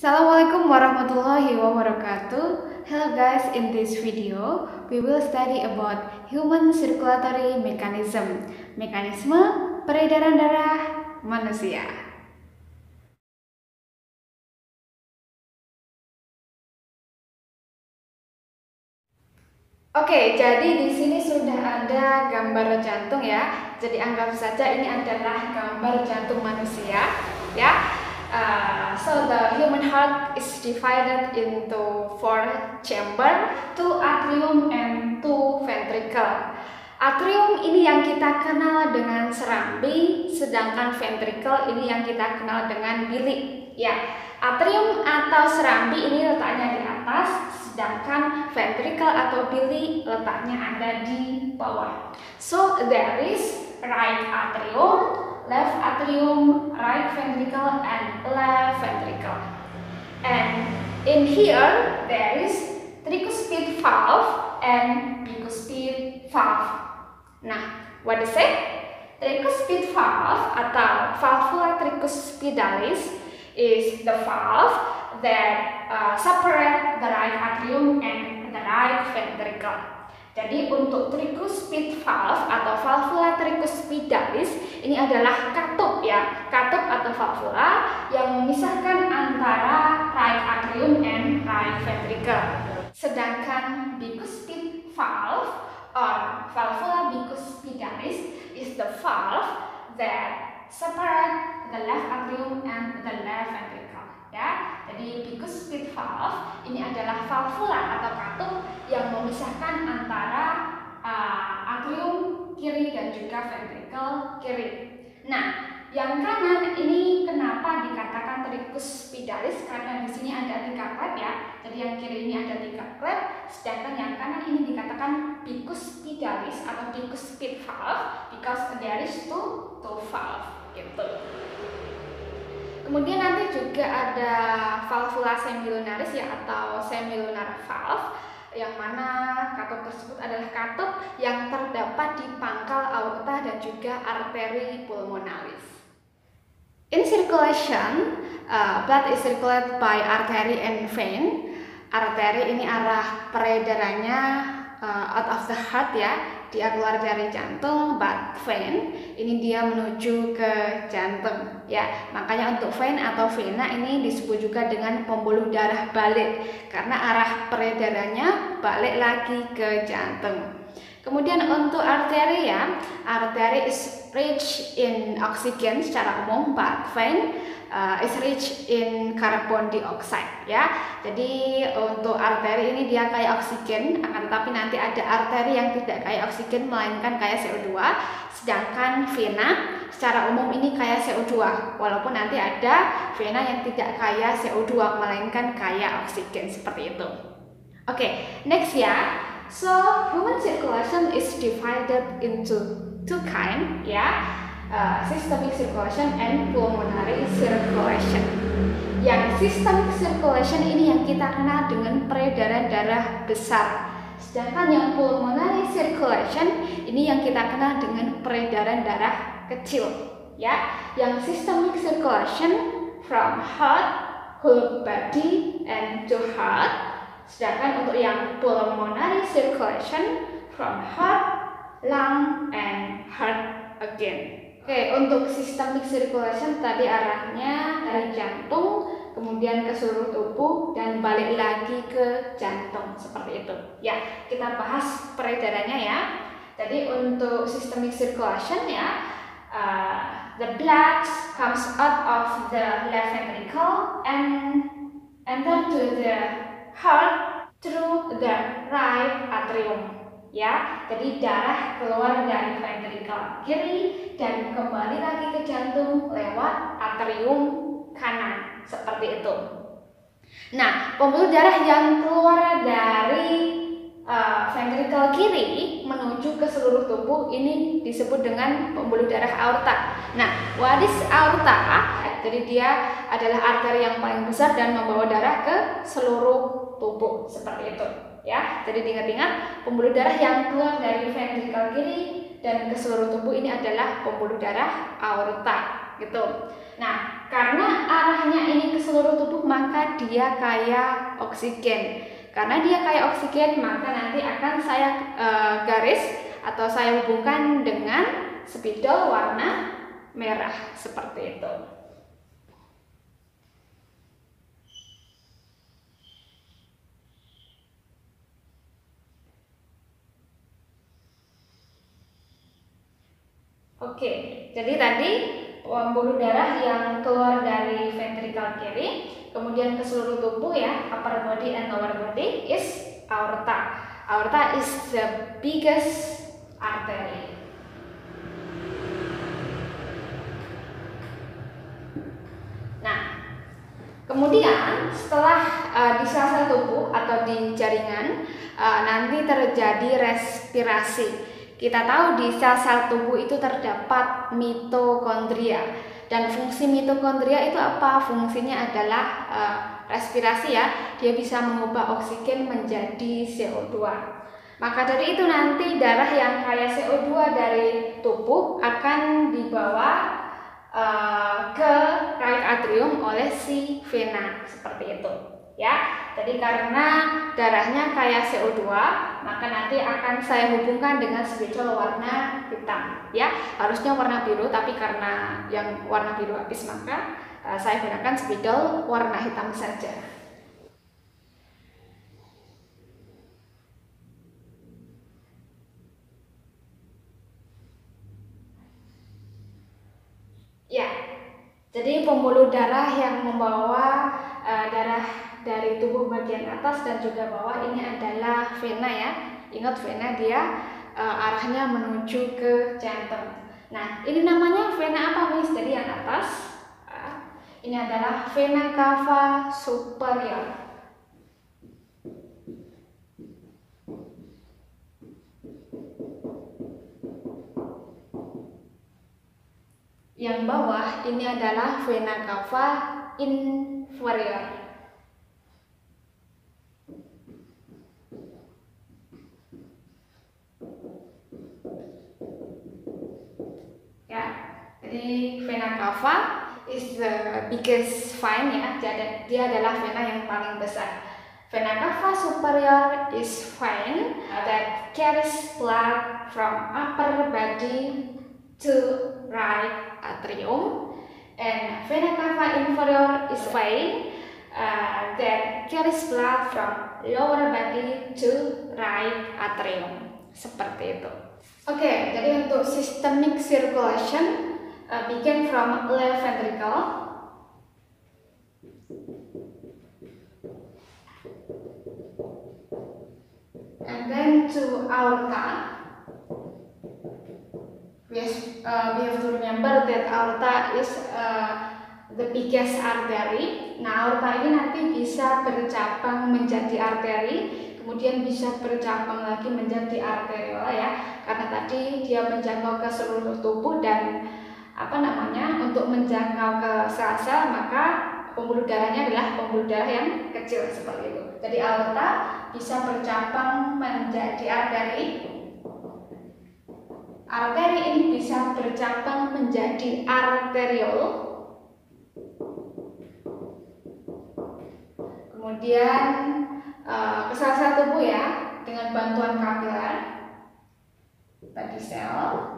Assalamualaikum warahmatullahi wabarakatuh. Hello guys, in this video we will study about human circulatory mechanism, mekanisme peredaran darah manusia. Oke, jadi di sini sudah ada gambar jantung ya. Jadi anggap saja ini adalah gambar jantung manusia ya. So the human heart is divided into 4 chamber, 2 atrium and 2 ventricle. Atrium ini yang kita kenal dengan serambi, sedangkan ventricle ini yang kita kenal dengan bilik. Ya, atrium atau serambi ini letaknya di atas, sedangkan ventricle atau bilik letaknya ada di bawah. So there is right atrium, left atrium, right ventricle, and left ventricle. And in here there is tricuspid valve and bicuspid valve. Nah, what is it? Tricuspid valve atau valvula tricuspidalis is the valve that separate the right atrium and the right ventricle. Jadi untuk tricuspid valve atau valvula tricuspidalis ini adalah katup ya, katup atau valvula yang memisahkan antara right atrium and right ventricle. Sedangkan bicuspid valve or valvula bicuspidalis is the valve that separate the left atrium and the left ventricle. Ya, jadi bicuspid valve ini adalah valvula atau katup yang memisahkan antara atrium kiri dan juga ventricle kiri. Nah, yang kanan ini kenapa dikatakan tricuspidalis? Karena di sini ada 3 klep ya. Jadi yang kiri ini ada 3 klep, sedangkan yang kanan ini dikatakan bicuspidalis atau bicuspid valve because there is two valve gitu. Kemudian nanti juga ada valvula semilunaris ya atau semilunar valve, yang mana katup tersebut adalah katup yang terdapat di pangkal aorta dan juga arteri pulmonalis. In circulation, blood is circulated by artery and vein. Arteri ini arah peredarannya out of the heart ya, dia keluar dari jantung, but vein ini dia menuju ke jantung ya. Makanya untuk vein atau vena ini disebut juga dengan pembuluh darah balik karena arah peredarannya balik lagi ke jantung. Kemudian untuk arteri ya, arteri is rich in oxygen secara umum, but vein is rich in carbon dioxide ya. Jadi untuk arteri ini dia kaya oksigen, akan tetapi nanti ada arteri yang tidak kaya oksigen melainkan kaya CO2. Sedangkan vena secara umum ini kaya CO2, walaupun nanti ada vena yang tidak kaya CO2 melainkan kaya oksigen seperti itu. Oke, next ya. So human circulation is divided into 2 kind ya. Systemic circulation and pulmonary circulation. Yang systemic circulation ini yang kita kenal dengan peredaran darah besar. Sedangkan yang pulmonary circulation ini yang kita kenal dengan peredaran darah kecil. Ya, yang systemic circulation from heart, whole body and to heart. Sedangkan untuk yang pulmonary circulation from heart, lung and heart again. Oke, untuk systemic circulation tadi arahnya dari jantung kemudian ke seluruh tubuh dan balik lagi ke jantung seperti itu. Ya, kita bahas peredarannya ya. Jadi untuk systemic circulation ya, the blood comes out of the left ventricle and enter to the heart through the right atrium. Ya, jadi darah keluar dari ventricle kiri dan kembali lagi ke jantung lewat atrium kanan seperti itu. Nah, pembuluh darah yang keluar dari ventricle kiri menuju ke seluruh tubuh ini disebut dengan pembuluh darah aorta. Nah, what is aorta? Jadi dia adalah arteri yang paling besar dan membawa darah ke seluruh tubuh seperti itu. Ya, jadi diingat-ingat pembuluh darah yang keluar dari ventricle kiri dan ke seluruh tubuh ini adalah pembuluh darah aorta gitu. Nah, karena arahnya ini ke seluruh tubuh, maka dia kaya oksigen. Karena dia kaya oksigen, maka nanti akan saya garis atau saya hubungkan dengan spidol warna merah seperti itu. Oke, jadi tadi pembuluh darah yang keluar dari ventricle kiri, kemudian ke seluruh tubuh ya, upper body and lower body is aorta. Aorta is the biggest artery. Nah, kemudian setelah di sel-sel tubuh atau di jaringan nanti terjadi respirasi. Kita tahu di sel-sel tubuh itu terdapat mitokondria, dan fungsi mitokondria itu apa? Fungsinya adalah respirasi ya. Dia bisa mengubah oksigen menjadi CO2. Maka dari itu nanti darah yang kaya CO2 dari tubuh akan dibawa ke right atrium oleh si vena seperti itu ya. Jadi karena darahnya kaya CO2, maka nanti akan saya hubungkan dengan spidol warna hitam ya. Harusnya warna biru, tapi karena yang warna biru habis, maka saya gunakan spidol warna hitam saja. Ya, jadi pembuluh darah yang membawa darah dari tubuh bagian atas dan juga bawah ini adalah vena ya. Ingat, vena dia arahnya menuju ke jantung. Nah, ini namanya vena apa, Miss? Jadi yang atas ini adalah vena cava superior. Yang bawah ini adalah vena cava inferior. Ya, jadi vena cava is the biggest vein ya. Dia adalah vena yang paling besar. Vena cava superior is vein that carries blood from upper body to right atrium, and vena cava inferior is vein that carries blood from lower body to right atrium. Seperti itu. Oke, jadi untuk systemic circulation begin from left ventricle, and then to aorta. Yes, we have to remember that aorta is the biggest artery. Nah, aorta ini nanti bisa bercabang menjadi arteri, kemudian bisa bercabang lagi menjadi arteriola ya. Karena tadi dia menjangkau ke seluruh tubuh dan untuk menjangkau ke sel-sel, maka pembuluh darahnya adalah pembuluh darah yang kecil seperti itu. Jadi aorta bisa bercabang menjadi arteri. Arteri ini bisa bercabang menjadi arteriol, kemudian ke sel-sel tubuh ya, dengan bantuan kapiler bagi sel.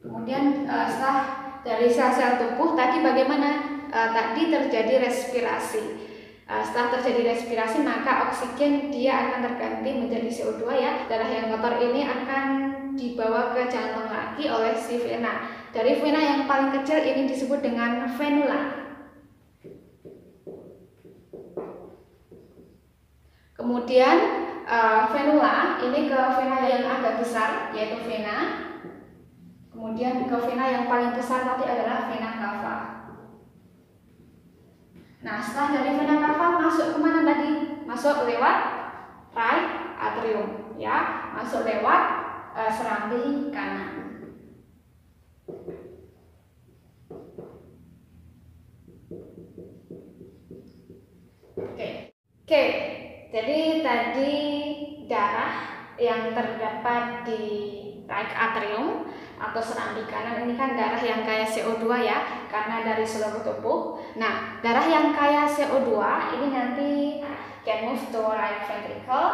Kemudian setelah dari sel-sel tubuh tadi bagaimana? Tadi terjadi respirasi. Setelah terjadi respirasi, maka oksigen dia akan terganti menjadi CO2 ya. Darah yang kotor ini akan dibawa ke jantung lagi oleh si vena. Dari vena yang paling kecil ini disebut dengan venula. Kemudian venula ini ke vena yang agak besar, yaitu vena. Kemudian ke vena yang paling besar tadi adalah vena cava. Nah, setelah dari vena cava masuk kemana tadi? Masuk lewat right atrium, ya, masuk lewat serambi kanan. Oke, jadi tadi darah yang terdapat di right atrium atau serambi kanan ini kan darah yang kaya CO2 ya, karena dari seluruh tubuh. Nah, darah yang kaya CO2 ini nanti can move to right ventricle,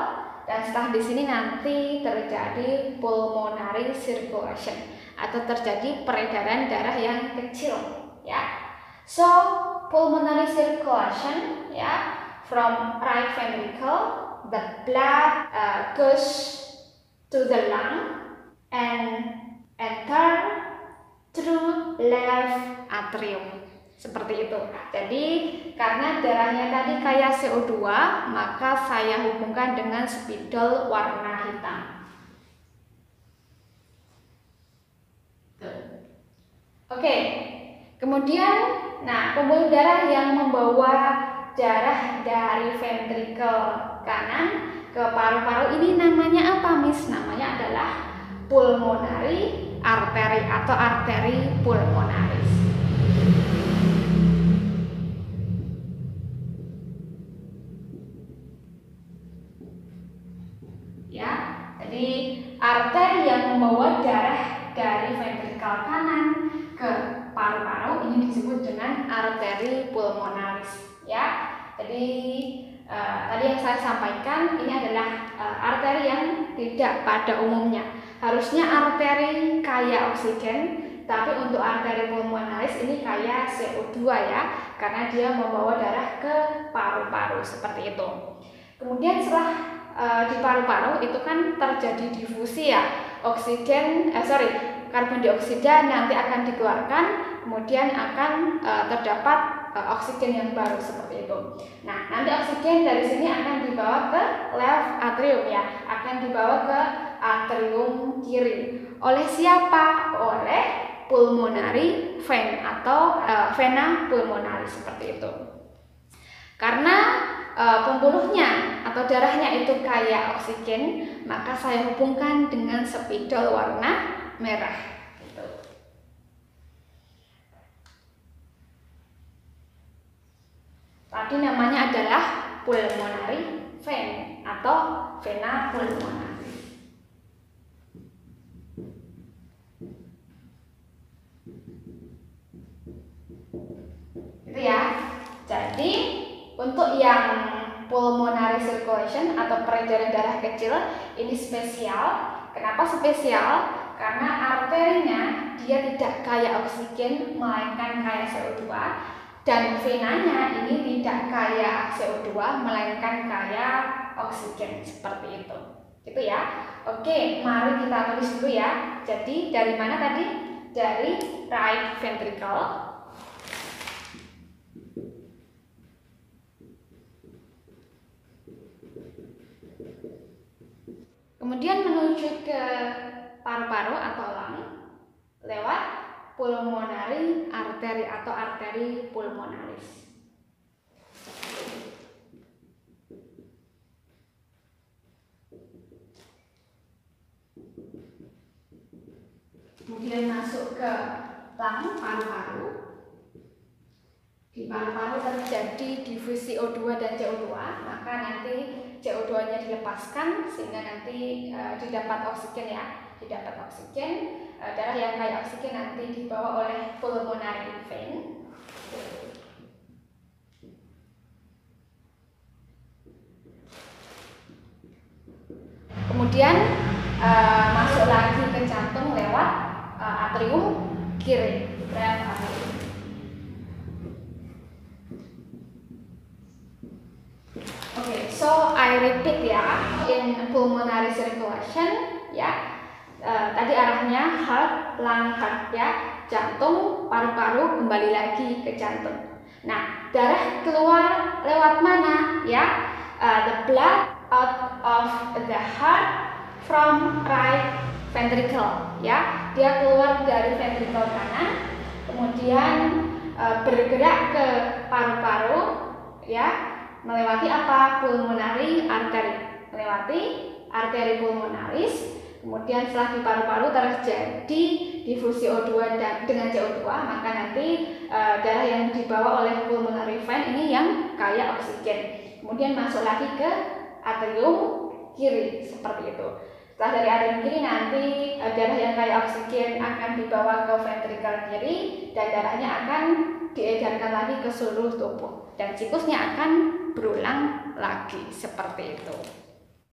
dan setelah di sini nanti terjadi pulmonary circulation atau terjadi peredaran darah yang kecil ya. So pulmonary circulation ya, from right ventricle the blood goes to the lung and enter through left atrium. Seperti itu. Jadi karena darahnya tadi kaya CO2, maka saya hubungkan dengan spidol warna hitam. Oke. Kemudian, nah, pembuluh darah yang membawa darah dari ventrikel kanan ke paru-paru ini namanya apa, Miss? Namanya adalah pulmonary artery atau arteri pulmonaris. Ya, jadi arteri yang membawa darah dari ventrikel kanan ke paru-paru ini disebut dengan arteri pulmonaris. Ya, jadi tadi yang saya sampaikan ini adalah arteri yang tidak pada umumnya. Harusnya arteri kaya oksigen, tapi untuk arteri pulmonaris ini kaya CO2 ya, karena dia membawa darah ke paru-paru seperti itu. Kemudian setelah di paru-paru itu kan terjadi difusi ya, karbon dioksida nanti akan dikeluarkan, kemudian akan terdapat oksigen yang baru seperti itu. Nah, nanti oksigen dari sini akan dibawa ke left atrium ya, akan dibawa ke atrium kiri. Oleh siapa? Oleh pulmonary vein atau vena pulmonaris seperti itu. Karena pembuluhnya atau darahnya itu kaya oksigen, maka saya hubungkan dengan spidol warna merah. Gitu. Tadi namanya adalah pulmonary vein atau vena pulmonaris. Gitu ya. Jadi untuk yang pulmonary circulation atau peredaran darah kecil ini spesial. Kenapa spesial? Karena arterinya dia tidak kaya oksigen melainkan kaya CO2, dan venanya ini tidak kaya CO2 melainkan kaya oksigen seperti itu. Gitu ya. Oke, mari kita tulis dulu ya. Jadi dari mana tadi? Dari right ventricle. Kemudian menuju ke paru-paru atau lung lewat pulmonary artery atau arteri pulmonaris. Kemudian masuk ke lung paru-paru. Di paru-paru terjadi difusi O2 dan CO2, maka nanti CO2-nya dilepaskan sehingga nanti didapat oksigen ya, didapat oksigen. Darah yang kaya oksigen nanti dibawa oleh pulmonary vein. Kemudian masuk lagi ke jantung lewat atrium kiri, left atrium. Okay, so I repeat ya, in pulmonary circulation ya, tadi arahnya heart, lung, heart ya, jantung, paru-paru, kembali lagi ke jantung. Nah, darah keluar lewat mana ya? The blood out of the heart from right ventricle ya, dia keluar dari ventricle kanan, kemudian bergerak ke paru-paru ya, melewati apa? Pulmonary artery, melewati arteri pulmonaris. Kemudian setelah di paru-paru terjadi difusi O2 dengan CO2, maka nanti darah yang dibawa oleh pulmonary vein ini yang kaya oksigen. Kemudian masuk lagi ke atrium kiri seperti itu. Setelah dari atrium kiri nanti darah yang kaya oksigen akan dibawa ke ventrikel kiri dan darahnya akan diedarkan lagi ke seluruh tubuh dan siklusnya akan berulang lagi seperti itu.